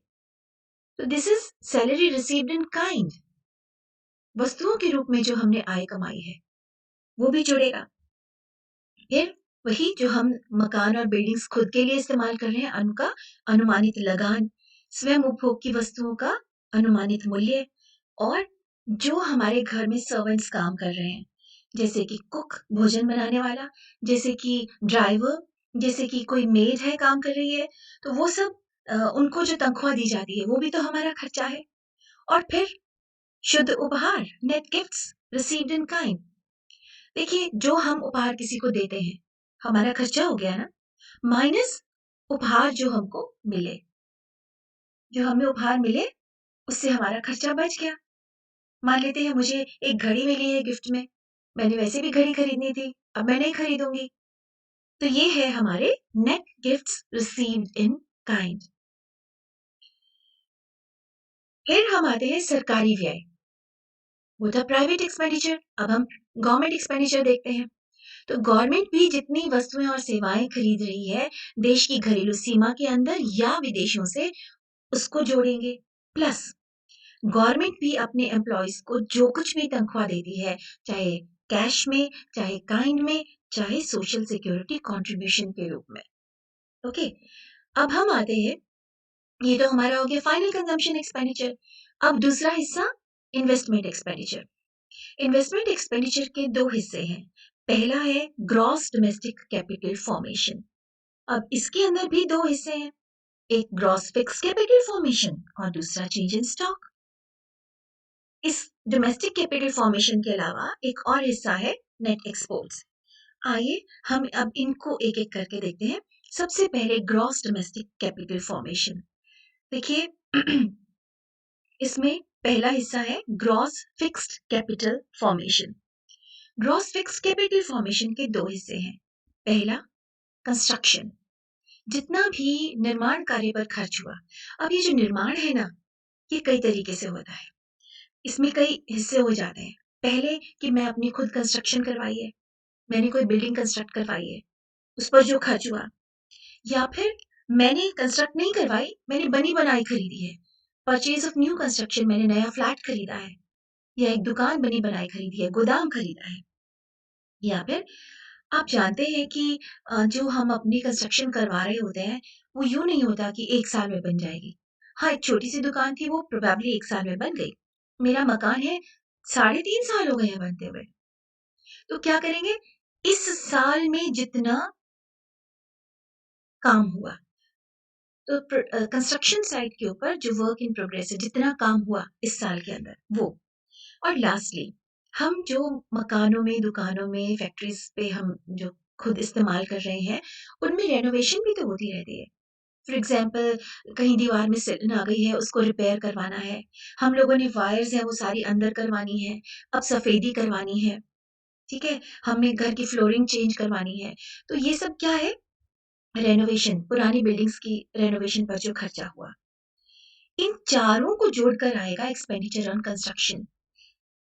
तो this is salary received in kind, वस्तुओं के रूप में जो हमने आय कमाई है, वो भी जुड़ेगा। फिर वही जो हम मकान और बिल्डिंग्स खुद के लिए इस्तेमाल कर रहे हैं, उनका अनुमानित लगान, स्वयं उपभोग की वस्तुओं का अनुमानित मूल्य, और जो हमारे घर में सर्वेंट्स काम कर रहे हैं, जैसे कि कुक भोजन बनाने वाला, जैसे कि ड्राइवर, जैसे कि कोई मेड है काम कर रही है, तो वो सब उनको जो तनख्वाह दी जाती है, वो भी तो हमारा खर्चा है। और फिर शुद्ध उपहार, net gifts received in kind. देखिए, जो हम उपहार किसी को देते हैं, हमारा खर्चा हो गया ना, माइनस उपहार जो हमको मिले। जो हमें उपहार मिले, उससे हमारा खर्चा बच गया। मान लेते हैं मुझे एक घड़ी मिली है गिफ्ट में, मैंने वैसे भी घड़ी खरीदनी थी, अब मैं नहीं खरीदूँगी। तो ये है हमारे net gifts received in kind. फिर हम आते हैं सरकारी व्यय, वो था प्राइवेट एक्सपेंडिचर। अब हम गवर्नमेंट एक्सपेंडिचर देखते हैं। तो गवर्नमेंट भी जितनी वस्तुएँ और सेवाएँ खरीद रही है, देश की घरेलू सीमा के अंदर या विदेशों से, उसको जोड़ेंगे। प्लस गवर्नमेंट भी अपने एम्प्लॉइज़ को जो कुछ भी तनख्वाह देती है, चाहे कैश में, चाहे काइंड में, चाहे सोशल सिक्योरिटी कंट्रीब्यूशन के रूप में। ओके? अब हम आते हैं, ये तो हमारा हो गया फाइनल कंजम्पशन एक्सपेंडिचर। अब दूसरा हिस्सा, इन्वेस्टमेंट एक्सपेंडिचर। इन्वेस्टमेंट एक्सपेंडिचर के 2 हिस्से हैं। पहला है ग्रॉस डोमेस्टिक कैपिटल फॉर्मेशन। अब इसके अंदर भी 2 हिस्से हैं, एक ग्रॉस फिक्स्ड कैपिटल फॉर्मेशन और दूसरा चेंज इन स्टॉक। इस डोमेस्टिक कैपिटल फॉर्मेशन के अलावा एक और हिस्सा है नेट एक्सपोर्ट्स। आइए हम अब इनको एक-एक करके देखते हैं। सबसे पहले ग्रॉस डोमेस्टिक कैपिटल फॉर्मेशन। देखिए, इसमें पहला हिस्सा है gross fixed capital formation. Gross fixed capital formation के 2 हिस्से हैं। पहला, कंस्ट्रक्शन, जितना भी निर्माण कार्य पर खर्च हुआ। अब ये जो निर्माण है ना, ये कई तरीके से होता है। इसमें कई हिस्से हो जाते हैं। पहले कि मैं अपनी खुद कंस्ट्रक्शन करवाई है, मैंने कोई बिल्डिंग कंस्ट्रक्ट करवाई है, उस पर जो खर्च हुआ, या फिर मैंने कंस्ट्रक्ट नहीं करवाई, मैंने बनी-बनाई खरीदी है। परचेज़ ऑफ न्यू कंस्ट्रक्शन, मैंने नया फ्लैट खरीदा है, या एक दुकान बनी-बनाई खरीदी है, गोदाम खरीदा है। या फिर आप जानते हैं कि जो हम अपनी कंस्ट्रक्शन करवा रहे होते हैं, वो यूँ नहीं होता कि 1 साल में बन जाएगी। हाँ, एक छोटी-सी दुकान थी, वो प्रोबेबली 1 साल में बन गई। मेरा मकान है, साढ़े 3 साल हो गए हैं बनते हुए। तो क्या करेंगे, इस साल में जितना काम हुआ, तो कंस्ट्रक्शन साइट के ऊपर जो वर्क इन प्रोग्रेस है, जितना काम हुआ इस साल के अंदर, वो। और लास्टली, हम जो मकानों में, दुकानों में, फैक्ट्रीज़ पे हम जो खुद इस्तेमाल कर रहे हैं, उनमें रेनोवेशन भी तो होती रहती है। फॉर एग्ज़ाम्पल, कहीं दीवार में सिलन आ गई है, उसको रिपेयर करवाना है। हम लोगों ने वायर्स हैं, वो सारी अंदर करवानी है। अब सफ़ेदी करवानी है, ठीक है? हमें घर की फ्लोरिंग चेंज करवानी है। तो ये सब क्या है? रेनोवेशन, पुरानी बिल्डिंग्स की रेनोवेशन पर जो खर्चा हुआ। इन चारों को जोड़कर आएगा एक्सपेंडिचर ऑन कंस्ट्रक्शन।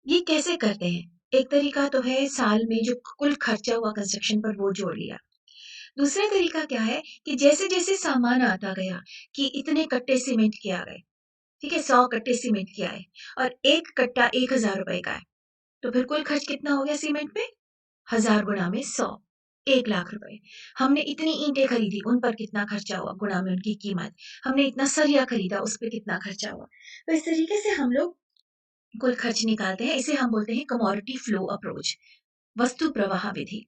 ये कैसे करते हैं? एक तरीका तो है साल में जो कुल खर्चा हुआ कंस्ट्रक्शन पर वो जोड़ लिया। दूसरा तरीका क्या है कि जैसे-जैसे सामान आता गया कि इतने कट्टे सीमेंट के आ गए, ठीक है? 100 कट्टे सीमेंट के आए और 1 कट्टा ₹1000 का है, तो फिर कुल खर्च कितना हो गया सीमेंट पे? 1000 गुणा में 100, 1 लाख रुपए। हमने इतनी ईंटें खरीदी, उन पर कितना खर्चा हुआ गुणा में उनकी कीमत। हमने इतना सरिया खरीदा, उस पे कितना खर्चा हुआ। तो इस तरीके से हम लोग कुल खर्च निकालते हैं। इसे हम बोलते हैं कमोडिटी फ्लो अप्रोच, वस्तु प्रवाह विधि।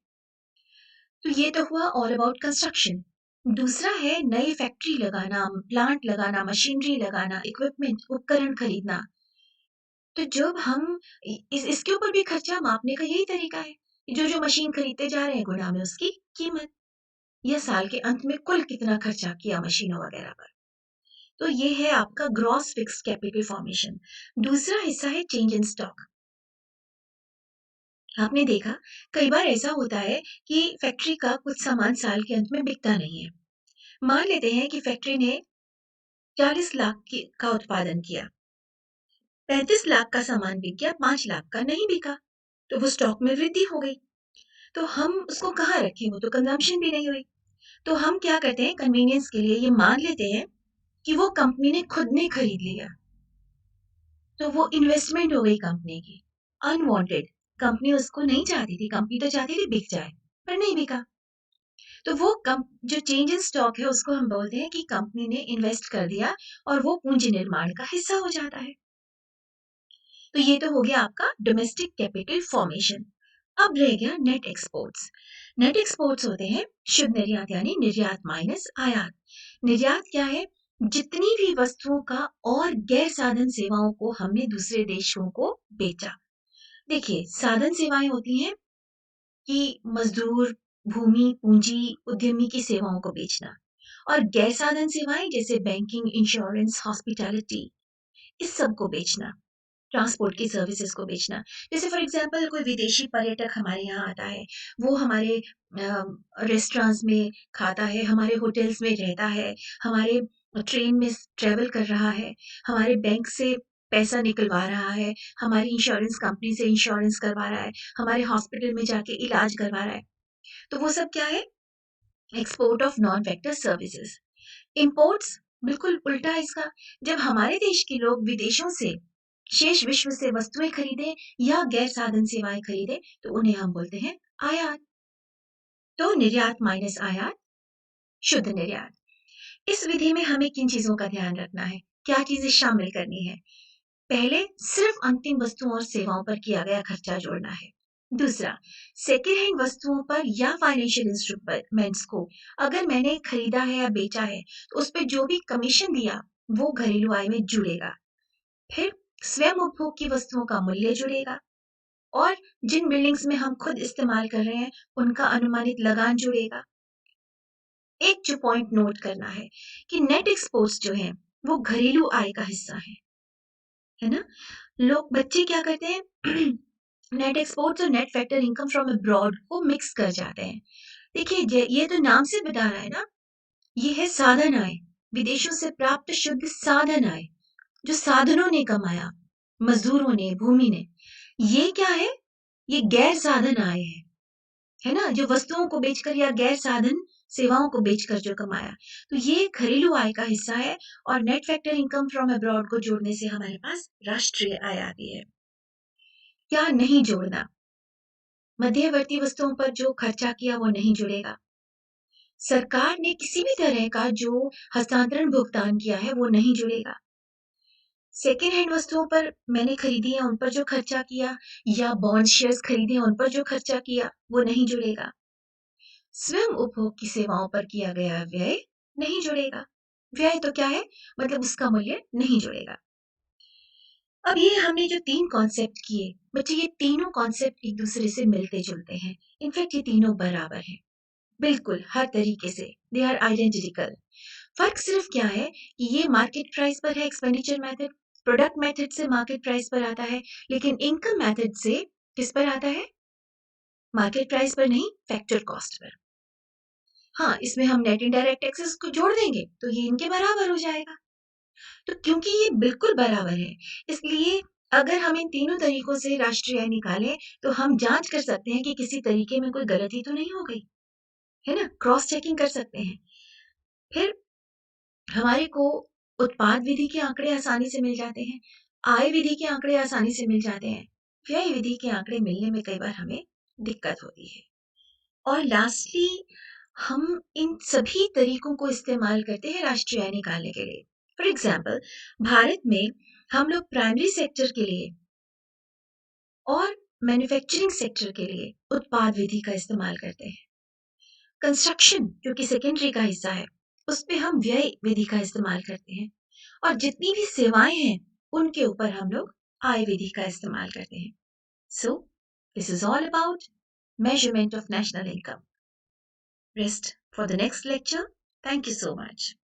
तो ये तो हुआ ऑल अबाउट कंस्ट्रक्शन। दूसरा है नई फैक्ट्री लगाना, प्लांट लगाना, मशीनरी लगाना, इक्विपमेंट, उपकरण खरीदना। तो जब हम इसके ऊपर भी खर्चा मापने का यही तरीका है। जो मशीन खरीदते जा रहे हैं गुणा में उसकी कीमत, या साल के अंत में कुल कितना खर्चा किया मशीनों वगैरह पर। तो ये है आपका ग्रॉस फिक्स्ड कैपिटल फॉर्मेशन। दूसरा हिस्सा है चेंज इन स्टॉक। आपने देखा कई बार ऐसा होता है कि फैक्ट्री का कुछ सामान साल के अंत में बिकता नहीं है। मान लेते हैं कि फैक्ट्री ने 40 लाख का उत्पादन किया, 35 लाख का सामान बिक गया, 5 लाख का नहीं बिका, तो वो स्टॉक में वृद्धि हो गई। तो हम उसको कहाँ रखें, वो तो कंजम्पशन भी नहीं हुई। तो हम क्या करते हैं, कन्वीनियंस के लिए ये मान लेते हैं कि वो कंपनी ने खुद ने खरीद लिया, तो वो इन्वेस्टमेंट हो गई कंपनी की, अनवांटेड। कंपनी उसको नहीं चाहती थी, कंपनी तो चाहती थी बिक जाए, पर नहीं बिका। तो वो कम जो चेंज इन स्टॉक है उसको हम बोलते हैं कि कंपनी ने इन्वेस्ट कर दिया और वो पूंजी निर्माण का हिस्सा हो जाता है। तो ये तो हो गया आपका डोमेस्टिक कैपिटल फॉर्मेशन। अब रह गया नेट एक्सपोर्ट्स। नेट एक्सपोर्ट्स होते हैं शुद्ध निर्यात, यानी निर्यात माइनस आयात। निर्यात क्या है? जितनी भी वस्तुओं का और गैर साधन सेवाओं को हमने दूसरे देशों को बेचा। देखिए, साधन सेवाएं होती हैं कि मजदूर, भूमि, पूंजी, उद्यमी की सेवाओं को बेचना, और गैर साधन सेवाएं जैसे बैंकिंग, इंश्योरेंस, हॉस्पिटैलिटी, इस सब को बेचना, ट्रांसपोर्ट की सर्विसेज को बेचना। जैसे फॉर एग्जांपल कोई विदेशी पर्यटक हमारे यहाँ आता है, वो हमारे रेस्टोरेंट्स में खाता है, हमारे होटल्स में रहता है, हमारे ट्रेन में ट्रेवल कर रहा है, हमारे बैंक से पैसा निकलवा रहा है, हमारी इंश्योरेंस कंपनी से इंश्योरेंस करवा रहा है, हमारे हॉस्पिटल में जाके इलाज करवा रहा है। तो वो सब क्या है? Export of non vector services. Imports बिल्कुल उल्टा है इसका। जब हमारे देश के लोग विदेशों से, शेष विश्व से वस्तुएं खरीदें या गैर साधन सेवाएं खरीदें, तो उन्हें हम बोलते हैं आयात। तो निर्यात माइनस आयात, शुद्ध निर्यात। इस विधि में हमें किन चीजों का ध्यान रखना है, क्या चीजें शामिल करनी है? पहले सिर्फ अंतिम वस्तुओं और सेवाओं पर किया गया खर्चा जोड़ना है। दूसरा, सेकेंड हैंड वस्तुओं पर या फाइनेंशियल इंस्ट्रूमेंट्स को अगर मैंने खरीदा है या बेचा है, तो उस पे जो भी कमीशन दिया वो घरेलू आय में जुड़ेगा। फिर स्वयं उपभोग की वस्तुओं का मूल्य जुड़ेगा, और जिन बिल्डिंग्स में हम खुद इस्तेमाल कर रहे हैं उनका अनुमानित लगान जुड़ेगा। एक जो पॉइंट नोट करना है कि नेट एक्सपोर्ट्स जो है वो घरेलू आय का हिस्सा है ना? लोग, बच्चे क्या करते हैं नेट एक्सपोर्ट्स और net factor income from abroad को मिक्स कर जाते हैं। देखिए, ये तो नाम से बता रहा है ना, ये है साधन आय, विदेशों से प्राप्त शुद्ध साधन आय, जो साधनों ने कमाया, मजदूरों ने, भूमि ने। ये क्या है? ये गैर साधन आय है ना? जो वस्तुओं को बेचकर या गैर साधन सेवाओं को बेचकर जो कमाया, तो ये घरेलू आय का हिस्सा है। और net factor income from abroad को जोड़ने से हमारे पास राष्ट्रीय आय आती है। क्या नहीं जोड़ना? मध्यवर्ती वस्तुओं पर जो खर्चा किया वो नहीं जुड़ेगा। सरकार ने किसी भी तरह का जो हस्तांतरण भुगतान किया है वो नहीं जुड़ेगा। सेकेंड हैंड वस्तुओं पर मैंने खरीदी है, उन पर जो खर्चा किया, या बॉन्ड शेयर्स खरीदे उन पर जो खर्चा किया, वो नहीं जुड़ेगा। स्वयं उपभोग की सेवाओं पर किया गया व्यय नहीं जुड़ेगा। व्यय तो क्या है? मतलब उसका मूल्य नहीं जुड़ेगा। अब ये हमने जो 3 कॉन्सेप्ट किए, बच्चे, ये तीनों कॉन्सेप्ट एक दूसरे से मिलते-जुलते हैं। इनफैक्ट ये तीनों बराबर हैं। बिल्कुल, हर तरीके से। They are identical. फ़र्क सिर्फ क्या है कि ये मार्केट प्राइस पर है एक्सपेंडिचर मेथड, प्रोडक्ट मेथड से मार्केट प्राइस पर आता है, लेकिन इनकम मेथड से किस पर आता है? मार्केट प्राइस पर नहीं, फैक्टर कॉस्ट पर। हाँ, इसमें हम नेट इनडायरेक्ट टैक्सेस को जोड़ देंगे, तो ये इनके बराबर हो जाएगा। तो क्योंकि ये बिल्कुल बराबर है, इसलिए अगर हम इन तीनों तरीकों से राष्ट्रीय आय निकालें, तो हम जाँच कर सकते हैं कि किसी तरीके में कोई गलती तो नहीं हो गई, है ना? क्रॉस चेकिंग कर सकते हैं। फिर हमारे को उत्पाद विधि के आंकड़े आसानी से मिल जाते हैं, आय विधि के आंकड़े आसानी से मिल जाते हैं, व्यय विधि के आंकड़े मिलने में कई बार हमें दिक्कत होती है। और लास्टली हम इन सभी तरीकों को इस्तेमाल करते हैं राष्ट्रीय आय निकालने के लिए। फॉर एग्ज़ाम्पल भारत में हम लोग प्राइमरी सेक्टर के लिए और मैन्युफैक्चरिंग सेक्टर के लिए उत्पाद विधि का इस्तेमाल करते हैं। कंस्ट्रक्शन जो कि सेकेंडरी का हिस्सा है, उस पे हम व्यय विधि का इस्तेमाल करते हैं और जितनी भी सेवाएँ हैं, उनके ऊपर हम लोग आय विधि का इस्तेमाल करते हैं। So, this is all about measurement of national income. Rest for the next lecture. Thank you so much.